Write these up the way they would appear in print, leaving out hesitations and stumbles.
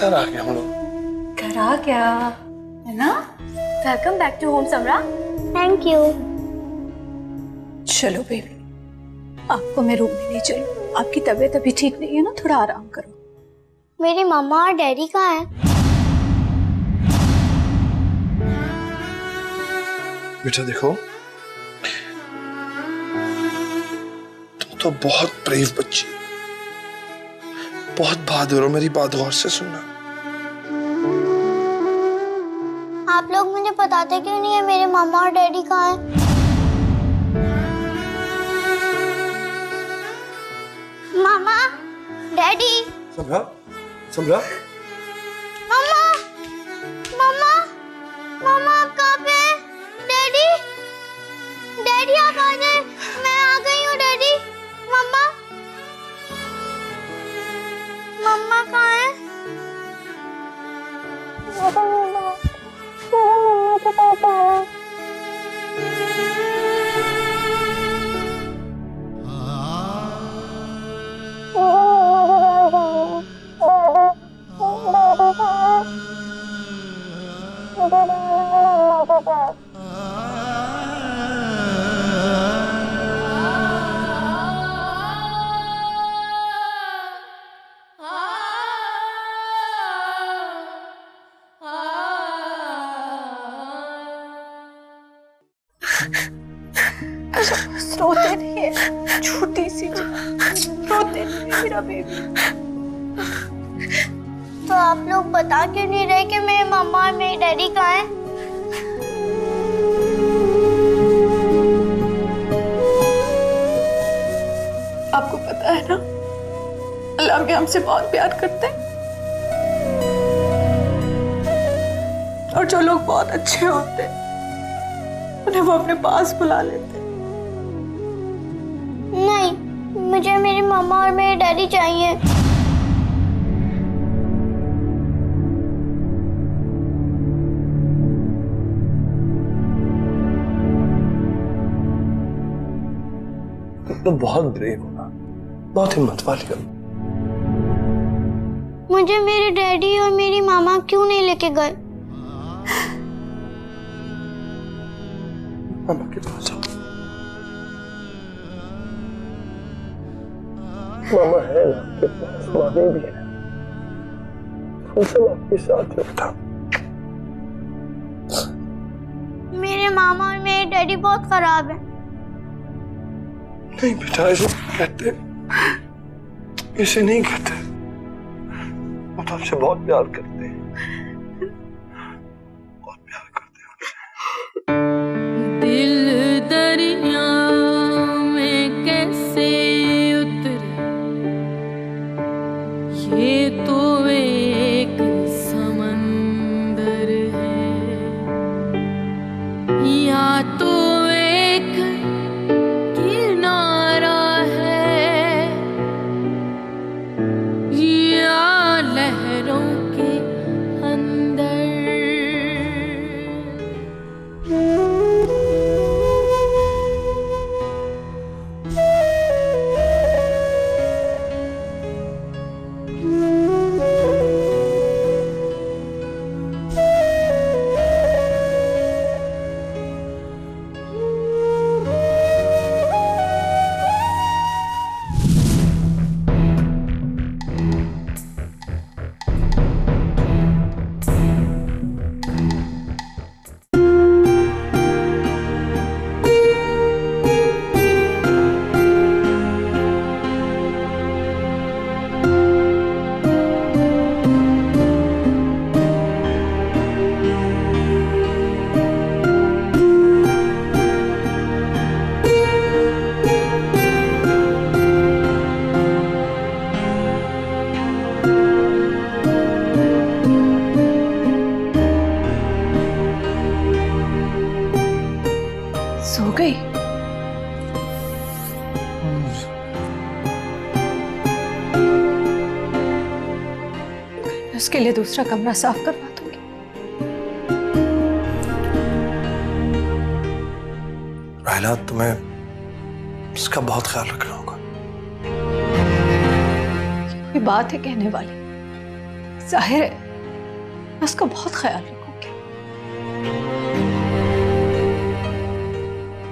घर आ गए हम लोग। घर आ गया है ना। Welcome back to home Samra. Thank you. चलो बेबी, आपको मैं रूम में ले चलूं। आपकी तबीयत अभी ठीक नहीं है ना, थोड़ा आराम करो। मेरी मम्मा और डैडी कहाँ हैं? बेटा देखो, तुम तो बहुत ब्रेव बच्ची, बहुत बहादुर हो। मेरी बात गौर से सुनना। आप लोग मुझे बताते क्यों नहीं है मेरे मम्मा और डैडी कहाँ हैं? मामा, डैडी, समझा? समझा? मम्मा, मम्मा, मम्मा आप कहाँ पे हैं? डैडी, डैडी आप आ जाए, मैं आ गई हूँ डैडी। मम्मा, मम्मा कहाँ है? मम्मा के पास आया। रोते नहीं है, छोटी सी रोते नहीं है मेरा बेबी। तो आप लोग बता क्यों नहीं रहे कि मेरे मम्मा और मेरे डैडी कहाँ हैं? आपको पता है ना, अल्लाह में हमसे बहुत प्यार करते हैं, और जो लोग बहुत अच्छे होते हैं उन्हें वो अपने पास बुला लेते हैं। नहीं, मुझे मेरी मम्मा और मेरे डैडी चाहिए। तुम तो बहुत ब्रेव हो ना, बहुत हिम्मत वाली हो। मुझे मेरे डैडी और मेरी मामा क्यों नहीं लेके गए? मामा के पास आओ। मामा है ना आपके पास, मामी भी है। हम सब आपके साथ हैं बेटा। मेरे मामा और मेरे डैडी बहुत खराब हैं। नहीं बेटा, ऐसे कहते, ऐसे नहीं कहते। वो तो आपसे बहुत प्यार करते हैं, बहुत प्यार करते हैं। दिल दरिया में कैसे उतरे, ये तो एक समंदर है, या तो एक किनारा है, या लहरों के अंदर। सो गई? उसके लिए दूसरा कमरा साफ करवा दूंगी। राहिला, तुम्हें उसका बहुत ख्याल रखना होगा। कोई बात है कहने वाली? जाहिर है मैं उसका बहुत ख्याल रखूंगी।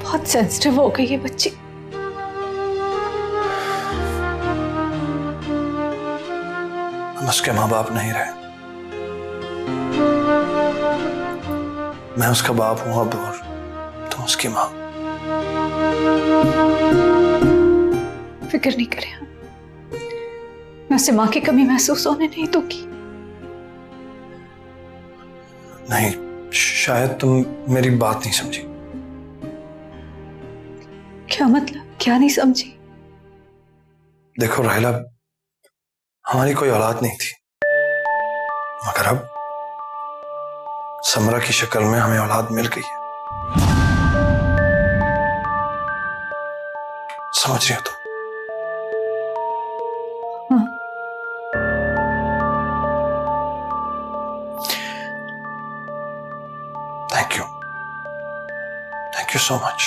बहुत सेंसिटिव हो गई है बच्ची। हम उसके माँ बाप नहीं रहे। मैं उसका बाप हूं अब और तुम उसकी माँ। फिक्र नहीं करें आप, मैं उसे माँ की कमी महसूस होने नहीं दूंगी। नहीं, शायद तुम मेरी बात नहीं समझी। क्या मतलब? क्या नहीं समझी? देखो राहिला, हमारी कोई औलाद नहीं थी, मगर अब समरा की शक्ल में हमें औलाद मिल गई है। समझ रही हो तुम? हाँ। Thank you so much.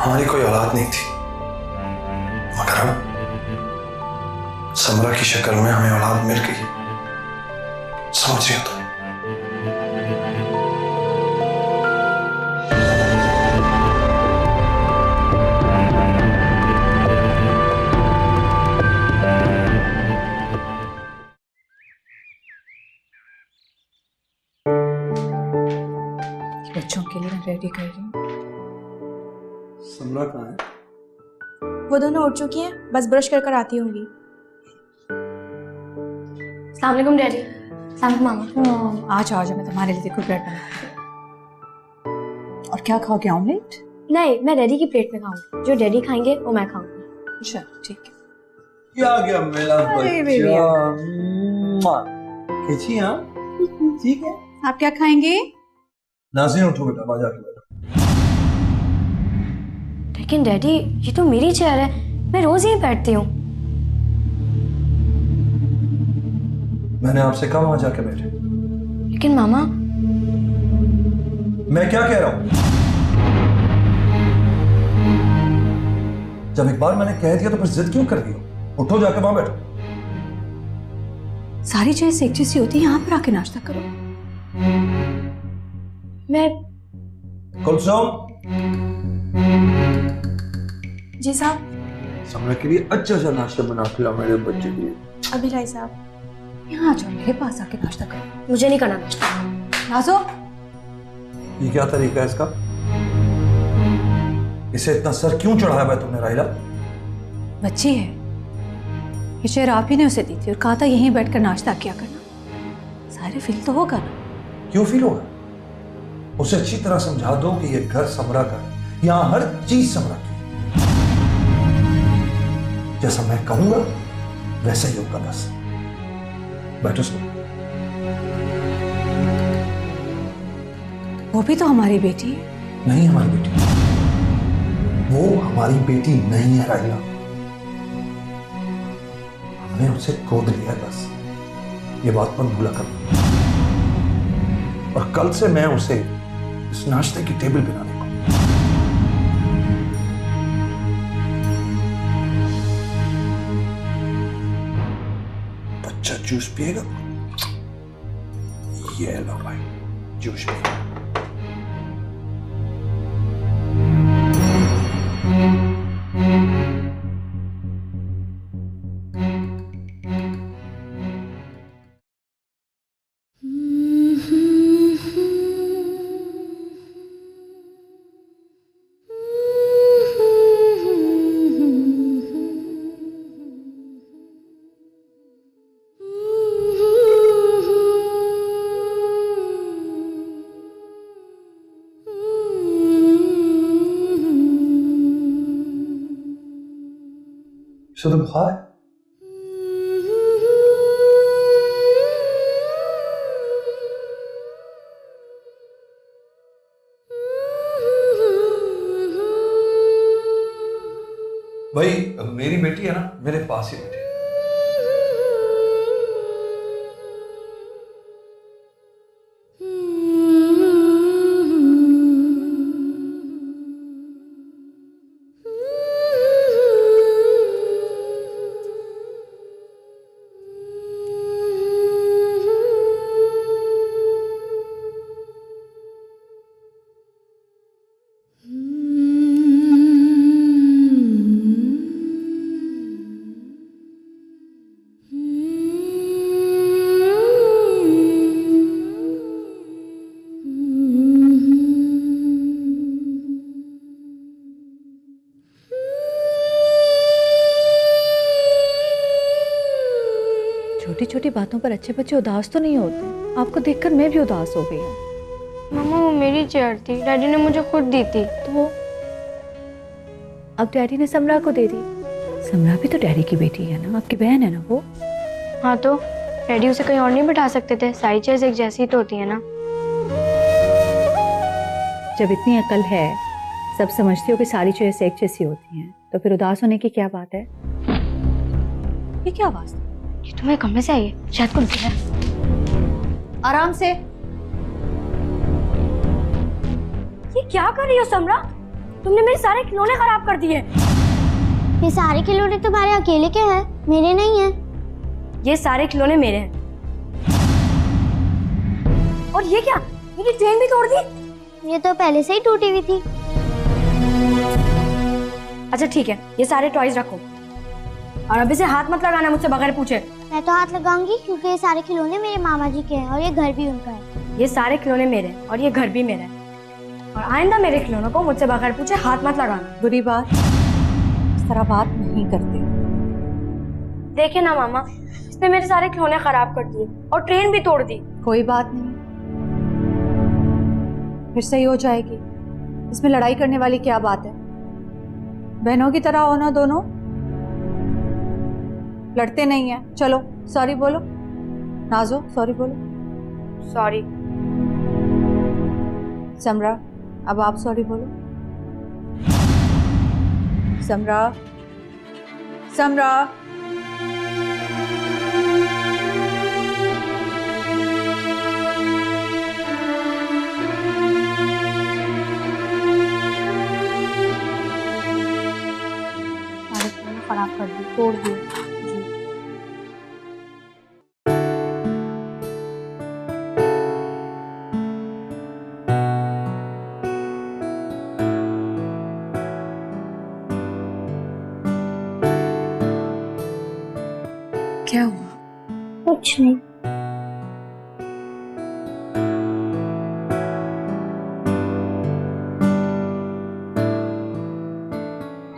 हमारी कोई औलाद नहीं थी, मगर अब समरा की शक्ल में हमें औलाद मिल गई। समझ रही हो तुम? बच्चों के लिए मैं रेडी कर रही हूँ। समरा कहाँ है? वो दोनों उठ चुकी हैं, बस ब्रश कर कर आती होंगी। अस्सलाम वालेकुम डैडी। अस्सलाम वालेकुम मामा। आज आज मैं तुम्हारे लिए देखो ब्रेड बना। और क्या खाओगे? ऑमलेट? नहीं, मैं डैडी की प्लेट में खाऊंगी। जो डैडी खाएंगे वो मैं खाऊंगी। चलो ठीक है। क्या आ गया मेरा अरे बेबी बच्चा? खिंची हाँ, ठीक है। आप क्या खाएंगे? नाज़रीन उठो बेटा, बाजा के बैठो। लेकिन डैडी, ये तो मेरी चेयर है, मैं रोज यहीं बैठती हूँ। मैंने आपसे कहा वहां जाके बैठे। लेकिन मामा, मैं क्या कह रहा हूं? जब एक बार मैंने कह दिया तो फिर जिद क्यों कर दी हो? उठो जाके वहां बैठो। सारी चीज एक जैसी होती है, यहाँ पर आके नाश्ता करो। मैं। कुलसुम, जी साहब। समरा के लिए अच्छा सा नाश्ता बना खिलाओ मेरे बच्चे के लिए। अभी लाई साहब। यहाँ आ जाओ, मेरे पास आके नाश्ता करो। मुझे नहीं करना नाश्ता। नाजो, ये क्या तरीका है इसका? इसे इतना सर क्यों चढ़ाया हुआ है तुमने राहिला? बच्ची है, ये चेयर आप ही ने उसे दी थी और कहा था यहीं बैठकर नाश्ता किया करना। सारे फील तो होगा ना? क्यों फील होगा? उसे अच्छी तरह समझा दो कि ये घर समरा का है, यहां हर चीज समरा की। जैसा मैं कहूंगा वैसा ही होगा, बस बैठो सुनो। वो भी तो हमारी बेटी है। नहीं हमारी बेटी, वो हमारी बेटी नहीं है राहिला। हमने उसे गोद लिया है बस, ये बात मत भूला कर। और कल से मैं उसे इस नाश्ते की टेबल पे ना देखूं। बच्चा जूस पिएगा? ये लो भाई, जूस पिएगा। इसे तो बुखार है। भाई मेरी बेटी है ना, मेरे पास ही बैठी है। छोटी छोटी बातों पर अच्छे बच्चे उदास तो नहीं होते। आपको देखकर मैं भी उदास हो गई हूँ। मम्मा वो मेरी चेयर थी, डैडी ने मुझे खुद दी थी। तो अब डैडी ने समरा को दे दी। समरा भी तो डैडी की बेटी है ना, आपकी बहन है ना वो। हाँ तो डैडी उसे कहीं और नहीं बिठा सकते थे? सारी चेयर्स एक जैसी तो होती है ना। जब इतनी अकल है, सब समझती हो कि सारी चेयर्स एक जैसी होती हैं, तो फिर उदास होने की क्या बात है? ये क्या आवाज थी? ये तुम्हारे कमरे से आई है, शायद कुछ है। आराम से। ये क्या कर रही हो समरा? तुमने मेरे सारे खिलौने खराब कर दिए। ये सारे खिलौने तुम्हारे अकेले के हैं, मेरे नहीं हैं। ये सारे खिलौने मेरे हैं। और ये क्या, मेरी ट्रेन भी तोड़ दी? ये तो पहले से ही टूटी हुई थी। अच्छा ठीक है, ये सारे टॉयज रखो और अभी से हाथ मत लगाना मुझसे बगैर पूछे। मैं तो हाथ लगाऊंगी क्योंकि ये सारे खिलौने मेरे मामा जी के हैं और ये घर भी उनका है। ये सारे खिलौने मेरे हैं और ये घर भी मेरा है। और आइंदा मेरे खिलौनों को मुझसे बगैर पूछे हाथ मत लगाना। बुरी बात, इस तरह बात नहीं करते। देखिए ना मामा, इसने मेरे सारे खिलौने खराब कर दिए और ट्रेन भी तोड़ दी। कोई बात नहीं, फिर सही हो जाएगी। इसमें लड़ाई करने वाली क्या बात है? बहनों की तरह हो ना दोनों, लड़ते नहीं हैं। चलो सॉरी बोलो। नाजो सॉरी बोलो। सॉरी। समरा अब आप सॉरी बोलो। समरा, समरा। खराब कर दी, तोड़ दी। क्या हुआ? कुछ नहीं।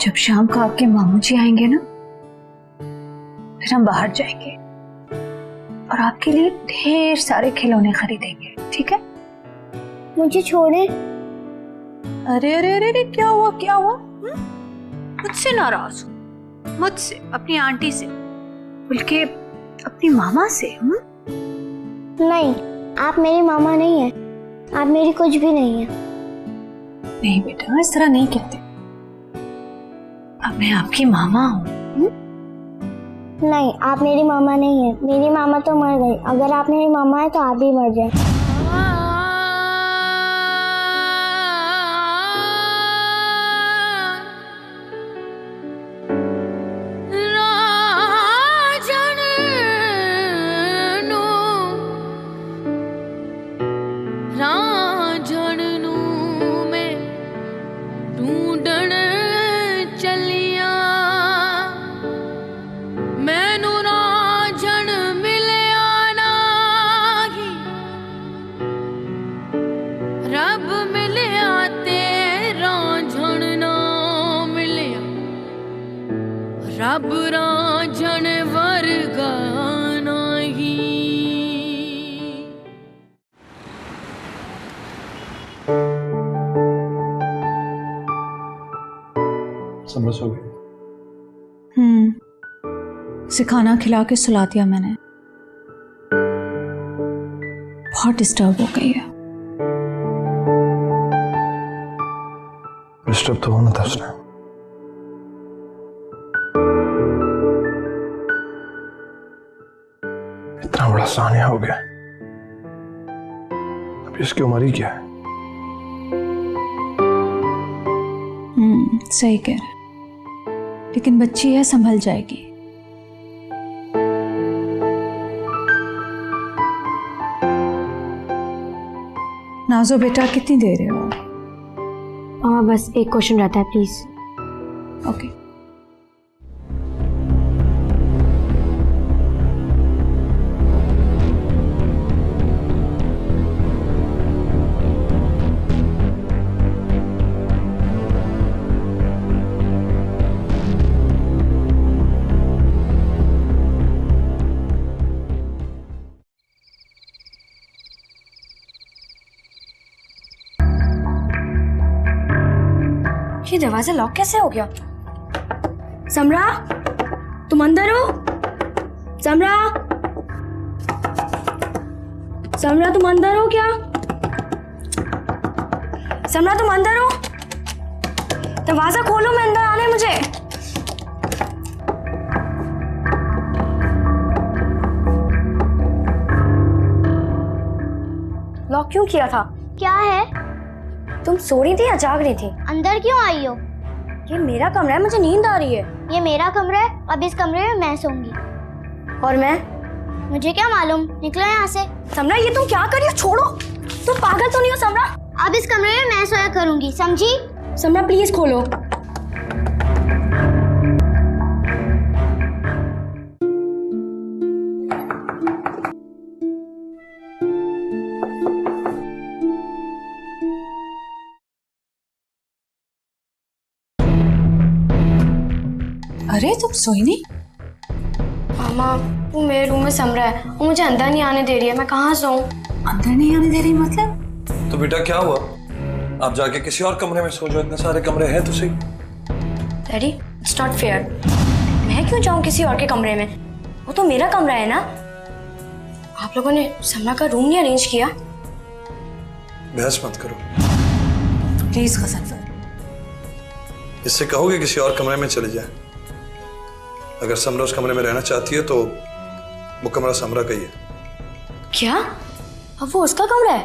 जब शाम को आपके मामू जी आएंगे ना, फिर हम बाहर जाएंगे और आपके लिए ढेर सारे खिलौने खरीदेंगे, ठीक है? मुझे छोड़े। अरे अरे अरे अरे, क्या हुआ क्या हुआ? मुझसे नाराज हो? मुझसे? अपनी आंटी से? बल्कि अपनी मामा से? नहीं, आप मेरी मामा नहीं है। आप मेरी कुछ भी नहीं है। नहीं बेटा, इस तरह नहीं कहते। अब मैं आपकी मामा हूँ। नहीं, आप मेरी मामा नहीं है। मेरी मामा तो मर गई। अगर आप मेरी मामा है तो आप भी मर जाए। रब रांझण वर्गा नहीं। समझ हो गई? सिखाना खिला के सुला दिया मैंने। बहुत डिस्टर्ब हो गई है। डिस्टर्ब तो होना था उसने। इतना बड़ा सानिया हो गया, अब इसकी उम्र ही क्या है? सही कह रहे, लेकिन बच्ची है, संभल जाएगी। नाजो बेटा, कितनी देर है? मामा बस एक क्वेश्चन रहता है, प्लीज। ओके। ये दरवाजा लॉक कैसे हो गया? समरा, तुम अंदर हो? समरा, समरा तुम अंदर हो क्या? समरा तुम अंदर हो? दरवाजा खोलो, मैं अंदर आने मुझे। लॉक क्यों किया था? क्या है? तुम सो रही थी या जाग रही थी? अंदर क्यों आई हो? ये मेरा कमरा है, मुझे नींद आ रही है। ये मेरा कमरा है, अब इस कमरे में मैं सोऊंगी। और मैं? मुझे क्या मालूम, निकलो यहाँ से। समरा, ये तुम क्या कर रही हो? छोड़ो, तुम पागल तो नहीं हो समरा? अब इस कमरे में मैं सोया करूंगी, समझी? समरा प्लीज खोलो। अरे तुम सोई नहीं? मामा, वो मेरे रूम में समरा है, वो मुझे अंदर नहीं आने दे रही है। मैं कहाँ सोऊं? अंदर नहीं आने दे रही मतलब? तो बेटा क्या हुआ? आप जाके किसी और कमरे में सो जाओ, इतने सारे कमरे हैं तो सही। Daddy, it's not fair. मैं क्यों जाऊं किसी और के कमरे में? वो तो मेरा कमरा है ना। आप लोगों ने समरा का रूम नहीं अरेंज किया? बहस मत करो, प्लीज गजनफर। इससे कहोगे किसी और कमरे में चले जाए। अगर समरा उस कमरे में रहना चाहती है तो वो कमरा समरा का ही है। क्या? अब वो उसका कमरा है?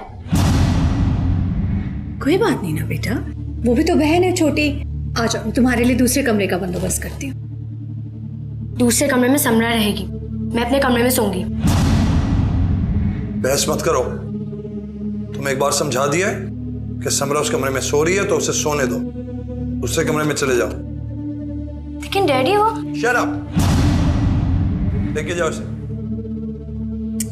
कोई बात नहीं ना बेटा, वो भी तो बहन है छोटी। आ जाओ, मैं तुम्हारे लिए दूसरे कमरे का बंदोबस्त करती हूँ। दूसरे कमरे में समरा रहेगी, मैं अपने कमरे में सोऊंगी। बहस मत करो। तुम्हें एक बार समझा दिया है कि समरा उस कमरे में सो रही है तो उसे सोने दो, दूसरे कमरे में चले जाओ। लेकिन डैडी वो। शट अप, लेके जाओ इसे।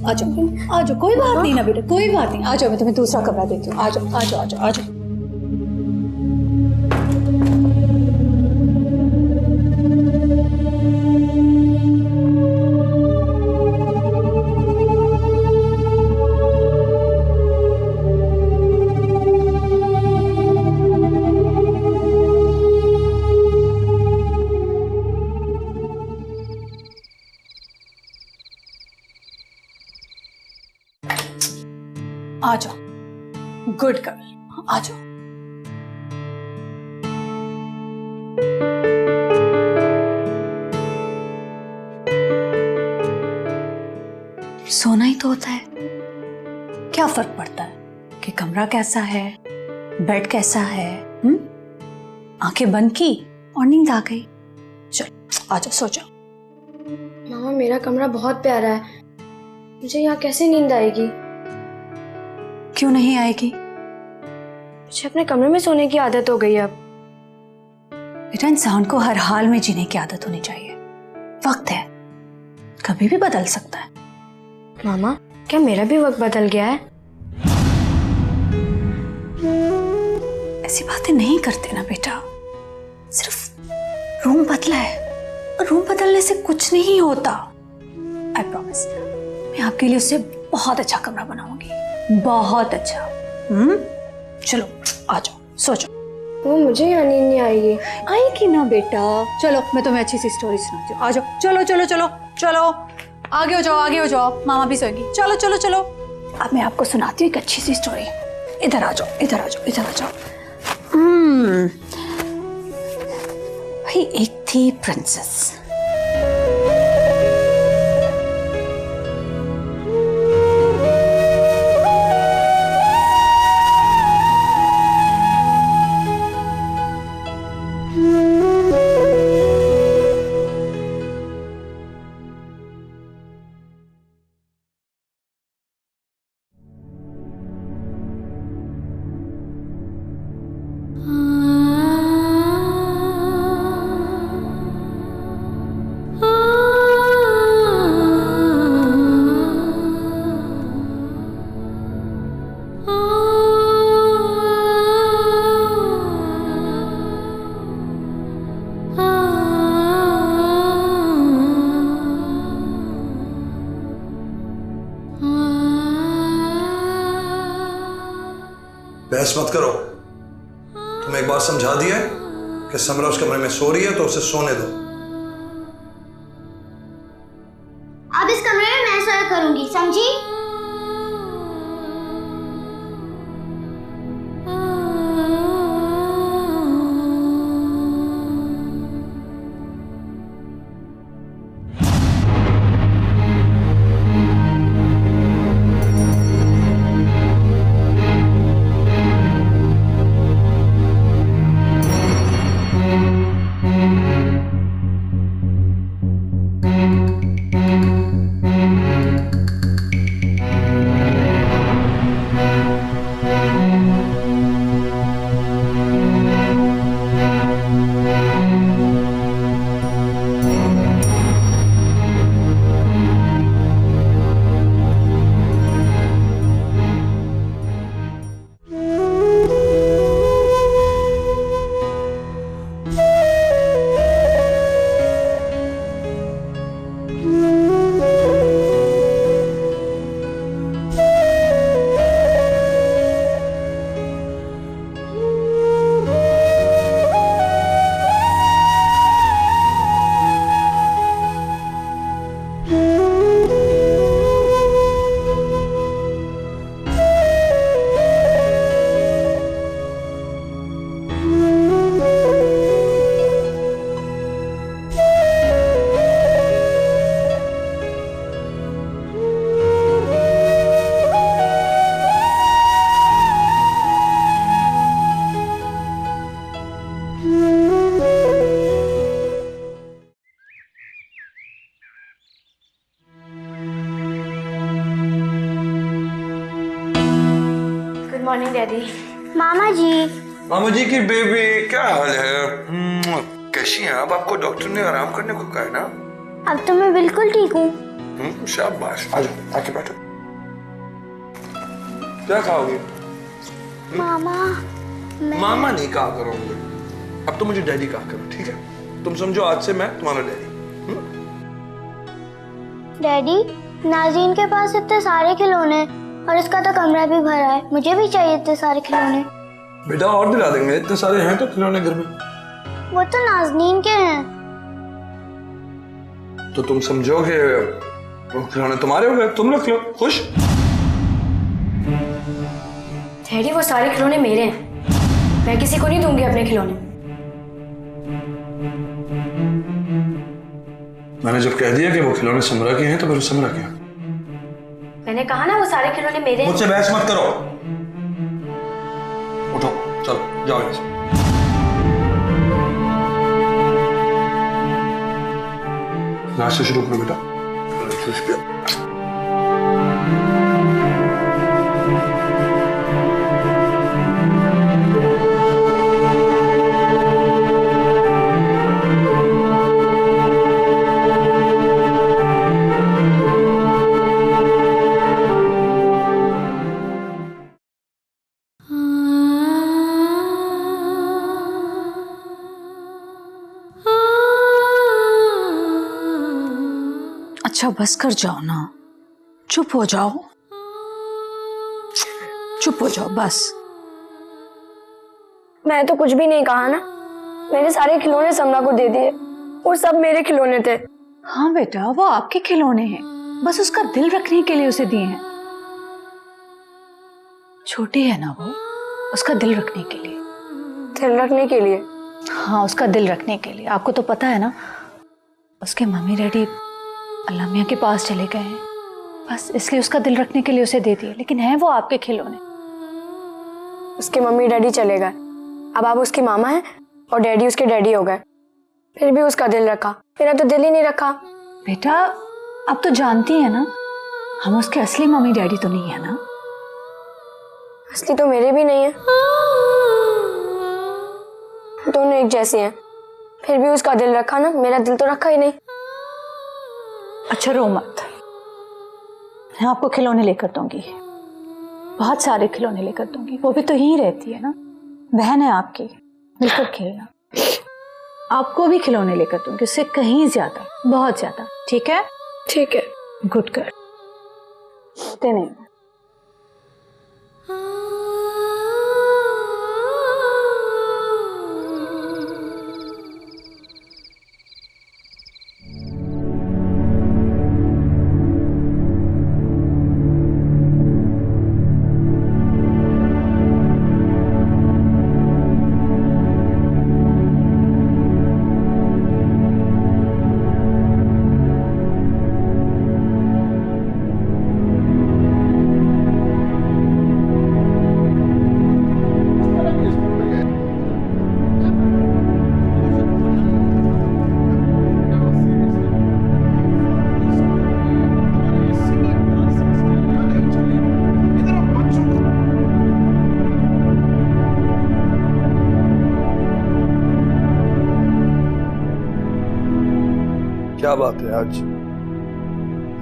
आ जाओ, कोई बात नहीं ना बेटा, कोई बात नहीं। आ जाओ, मैं तुम्हें दूसरा कमरा देती हूँ। आ जाओ, आ जाओ, आ जाओ, आ जाओ। आ जाओ, गुड गर्ल, आ जाओ। सोना ही तो होता है, क्या फर्क पड़ता है कि कमरा कैसा है, बेड कैसा है? आंखें बंद की और नींद आ गई। चल आ जाओ, सो जाओ। मामा, मेरा कमरा बहुत प्यारा है, मुझे यहाँ कैसे नींद आएगी? क्यों नहीं आएगी? मुझे अपने कमरे में सोने की आदत हो गई है अब। बेटा, इंसान को हर हाल में जीने की आदत होनी चाहिए। वक्त है, कभी भी बदल सकता है। मामा, क्या मेरा भी वक्त बदल गया है? ऐसी बातें नहीं करते ना बेटा, सिर्फ रूम बदला है। रूम बदलने से कुछ नहीं होता। आई प्रॉमिस, मैं आपके लिए उससे बहुत अच्छा कमरा बनाऊंगी, बहुत अच्छा। चलो आ जाओ, सो जाओ। वो मुझे यहाँ नींद नहीं आएगी। आएगी ना बेटा, चलो मैं तुम्हें अच्छी सी स्टोरी सुनाती हूँ। आ जाओ, चलो चलो चलो चलो, आगे हो जाओ, आगे हो जाओ, मामा भी सोएगी। चलो चलो चलो, अब मैं आपको सुनाती हूँ एक अच्छी सी स्टोरी। इधर आ जाओ, इधर आ जाओ, इधर आ जाओ। भाई, एक थी प्रिंसेस। बहस मत करो। तुम्हें एक बार समझा दिया है कि समरा उस कमरे में सो रही है तो उसे सोने दो। अब इस कमरे में मैं सोया करूंगी, समझी? Good morning daddy. मामा जी। मामा जी की बेबी, क्या हाल है? कैसी हैं? अब आपको डॉक्टर ने आराम करने को कहा है ना? अब तो मैं बिल्कुल ठीक हूँ। शाबाश। आ जाओ, आके बैठो। क्या खाओगे? मामा मैं... मामा नहीं कहा करोगे, अब तो मुझे डैडी कहा करो, ठीक है? तुम समझो आज से मैं तुम्हारा डैडी। डैडी, नाज़रीन के पास इतने सारे खिलौने और इसका तो कमरा भी भरा है, मुझे भी चाहिए इतने सारे खिलौने। बेटा और दिला देंगे, इतने सारे हैं तो खिलौने घर में। वो तो नाज़नीन के हैं। तो तुम समझो कि वो खिलौने तुम्हारे हो गए, तुम रख लो। खुश? डैडी वो सारे खिलौने मेरे हैं, मैं किसी को नहीं दूंगी अपने खिलौने। मैंने जब कह दिया कि वो खिलौने समरा के हैं तो फिर समरा के हैं। मैंने कहा ना वो सारे खिलौने मेरे हैं। मुझसे बहस मत करो। उठो, चलो जाओ यहाँ से। नाश्ता शुरू करो बेटा। जूस पियो। अच्छा बस कर जाओ ना, चुप हो जाओ, चुप हो जाओ बस। मैं तो कुछ भी नहीं कहा ना, मैंने सारे खिलौने समरा को दे दिए, वो सब मेरे खिलौने थे। हाँ बेटा, वो आपके खिलौने हैं, बस उसका दिल रखने के लिए उसे दिए हैं। छोटी है ना वो, उसका दिल रखने के लिए। दिल रखने के लिए? हाँ, उसका दिल रखने के लिए। आपको तो पता है ना, उसके मम्मी डैडी अल्लाह मियां के पास चले गए हैं, बस इसलिए उसका दिल रखने के लिए उसे दे दिए, लेकिन है वो आपके खिलौने। उसके मम्मी डैडी चले गए, अब आप उसकी मामा हैं और डैडी उसके डैडी हो गए, फिर भी उसका दिल रखा, मेरा तो दिल ही नहीं रखा। बेटा अब तो जानती है ना, हम उसके असली मम्मी डैडी तो नहीं है ना। असली तो मेरे भी नहीं है, दोनों एक जैसे हैं, फिर भी उसका दिल रखा ना, मेरा दिल तो रखा ही नहीं। अच्छा रो मत, मैं आपको खिलौने लेकर दूंगी, बहुत सारे खिलौने लेकर दूंगी। वो भी तो यहीं रहती है ना, बहन है आपकी, मिलकर खेलना। आपको भी खिलौने लेकर दूंगी, उससे कहीं ज्यादा, बहुत ज्यादा। ठीक है? ठीक है। गुड कर, सोते नहीं। क्या बात है आज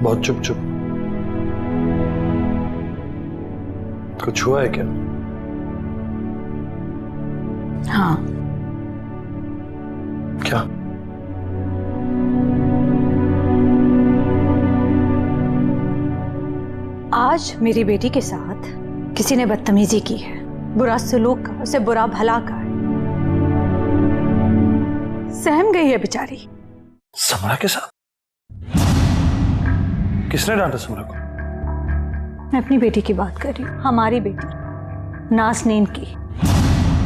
बहुत चुप चुप? कुछ हुआ है क्या? हाँ। क्या? आज मेरी बेटी के साथ किसी ने बदतमीजी की है, बुरा सलूक का, उसे बुरा भला कहा है। सहम गई है बेचारी। समरा के साथ? किसने डांटा समरा को? मैं अपनी बेटी की बात कर रही हूँ, हमारी बेटी नाज़नीन की।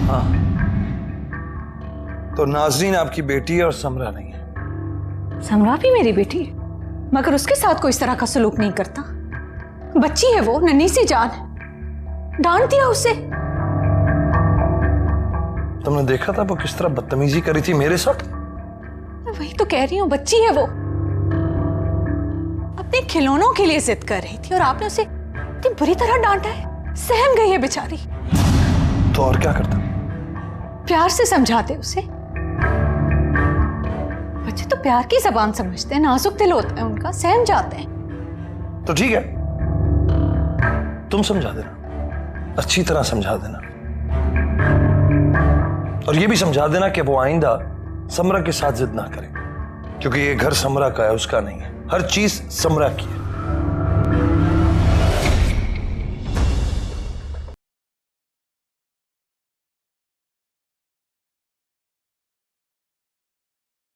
हाँ, तो नाज़नीन आपकी बेटी है और समरा नहीं है? समरा भी मेरी बेटी है, मगर उसके साथ कोई इस तरह का सलूक नहीं करता। बच्ची है वो, नन्ही सी जान, डांट दिया उसे। तुमने देखा था वो किस तरह बदतमीजी करी थी मेरे साथ? मैं वही तो कह रही हूँ, बच्ची है वो, अपने खिलौनों के लिए जिद कर रही थी और आपने उसे इतनी बुरी तरह डांटा है। सहम गई है बेचारी। तो और क्या करता? प्यार से समझाते उसे। बच्चे तो प्यार की जबान समझते हैं, नाजुक दिल होता है उनका, सहम जाते हैं। तो ठीक है, तुम समझा देना, अच्छी तरह समझा देना, और ये भी समझा देना कि वो आइंदा समरा के साथ जिद ना करे, क्योंकि ये घर समरा का है, उसका नहीं है। हर चीज समरा की है।